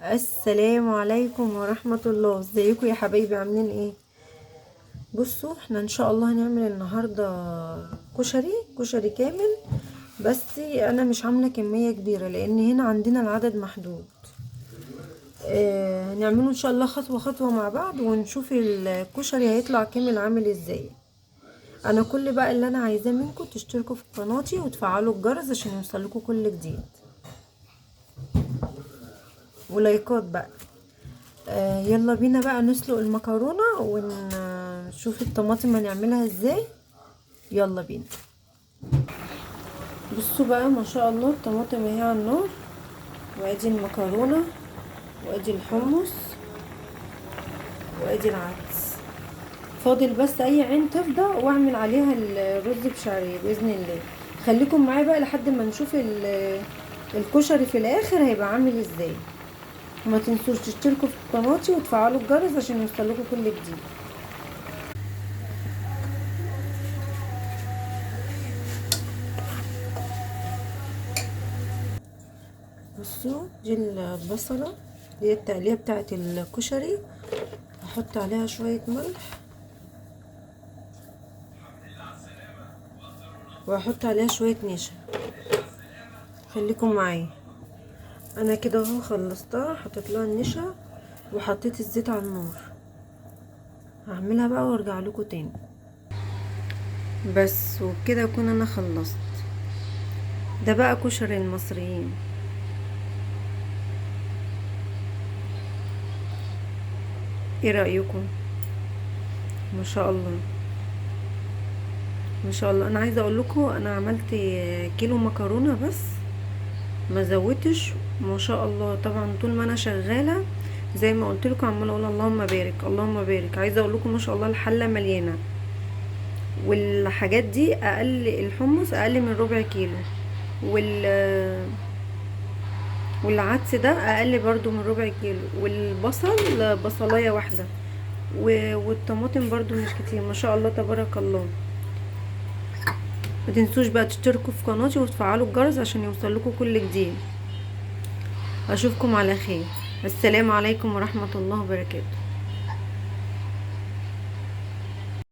السلام عليكم ورحمة الله. ازيكم يا حبايبي؟ عاملين ايه؟ بصوا، احنا ان شاء الله هنعمل النهاردة كشري كامل. بس انا مش عاملة كمية كبيرة لان هنا عندنا العدد محدود. هنعمله ان شاء الله خطوة خطوة مع بعض ونشوف الكشري هيطلع كامل عامل ازاي. انا كل بقى اللي انا عايزاه منكم تشتركوا في قناتي وتفعلوا الجرس عشان يوصلكوا كل جديد، ولايكات بقى. يلا بينا بقى نسلق المكرونة ونشوف الطماطم هنعملها ازاي. يلا بينا. بصوا بقى، ما شاء الله الطماطم اهي على النار، وادي المكرونة، وادي الحمص، وادي العدس. فاضل بس اي عين تفضى واعمل عليها الرز بشعرية باذن الله. خليكم معايا بقى لحد ما نشوف الكشري في الاخر هيبقى عامل ازاي. وما تنسوش تشتركوا في قناتي وتفعلوا الجرس عشان يوصلكوا كل جديد. بصوا، دي البصلة، دي التقلية بتاعة الكشري. هحط عليها شوية ملح، وهحط عليها شوية نشا. خليكم معايا. انا كده اهو خلصتها، حطيت لها النشا وحطيت الزيت على النار. هعملها بقى وارجع لكم تاني. بس وبكده اكون انا خلصت. ده بقى كشري المصريين. ايه رأيكم؟ ما شاء الله، ما شاء الله. انا عايزه اقول لكم انا عملت كيلو مكرونه بس، ما زودتش. ما شاء الله. طبعا طول ما انا شغاله زي ما قلت لكم عماله اقول اللهم بارك اللهم بارك. عايزه اقول لكم ما شاء الله الحله مليانه، والحاجات دي اقل. الحمص اقل من ربع كيلو، وال والعدس ده اقل برضو من ربع كيلو، والبصل بصلايه واحده، والطماطم برضو مش كتير. ما شاء الله تبارك الله. ما تنسوش بقى تشتركوا في قناتي وتفعلوا الجرس عشان يوصلكوا كل جديد. اشوفكم على خير. السلام عليكم ورحمة الله وبركاته.